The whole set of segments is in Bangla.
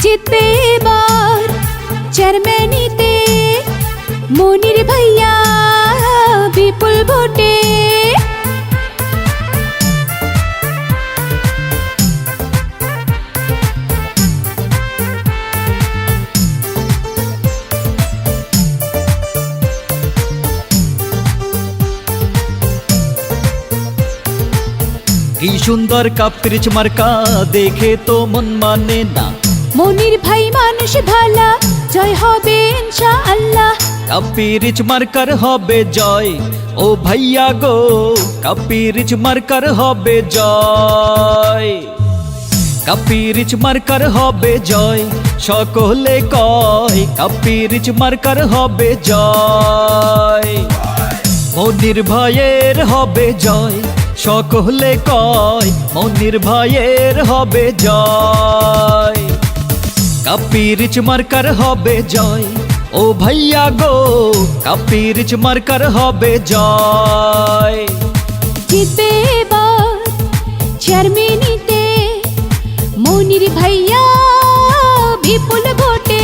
জিতবে এবার চেয়ারম্যানিতে মনির ভাইয়া বিপুল ভোটে। কি সুন্দর কাপিরিচ মার্কা দেখে তো মন মানে না। মনির ভাই মানুষ ভালা, জয় হবে ইনশাআল্লাহ। কাপিরিচ মার্কার হবে জয়, ও ভাইয়া গো কাপিরিচ মার্কার হবে জয়। কাপিরিচ মার্কার হবে জয়, সকলে কয় কাপিরিচ মার্কার হবে জয়। মনির ভাইয়ের হবে জয়, সকলে কয় মনির ভাইয়ের হবে জয়। কাপিরিচ মার্কার হবে জয়, ও ভাইয়া গো কাপিরিচ মার্কার হবে জয়। জিতবে এবার চেয়ারম্যানিতে মনির ভাইয়া বিপুল ভোটে।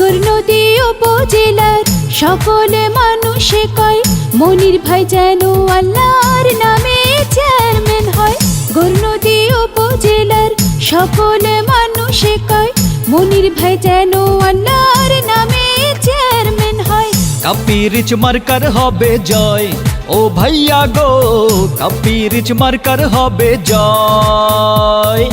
গৌরনদী উপজেলার সকলে মানুষে কয় মনির ভাই যেন আল্লাহর নামে চেয়ারম্যান হয়। গৌরনদী উপজেলার সকলে মানুষে কয় মনির ভাই যেন আল্লাহর নামে চেয়ারম্যান হয়। কাপিরিচ মার্কার হবে জয়, ও ভাইয়া গো কাপিরিচ মার্কার হবে জয়।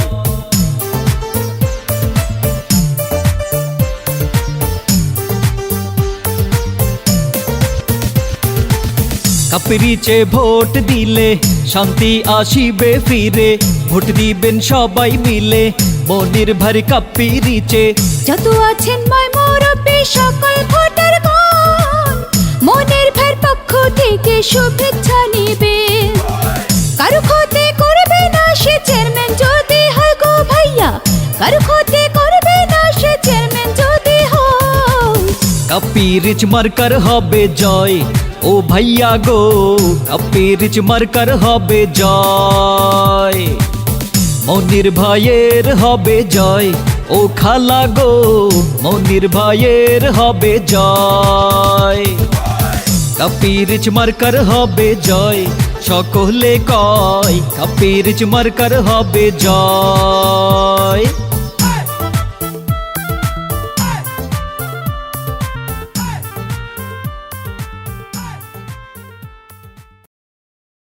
কাপিরিচে ভোট দিলে শান্তি আসিবে ফিরে, ভোট দিবেন সবাই মিলে মনির ভাই কাপিরিচে। যত আছেন ময় মুরব্বী সকল ভোটারগণ মনির ভাইয়ের পক্ষ থেকে শুভেচ্ছা নিবে। কারো ক্ষতি করবে না সে চেয়ারম্যান যদি হয় গো ভাইয়া, কারো ক্ষতি করবে না সে চেয়ারম্যান যদি হয়। কাপিরিচ মার্কার হবে জয়, ও ভাইয়া গো কাপিরিচ মার্কার হবে জয়। মনির ভাইয়ের হবে জয়, ও খালা গো মনির ভাইয়ের হবে জয়। কাপিরিচ মার্কার হবে জয়, সকলে কয় কাপিরিচ মার্কার হবে জয়।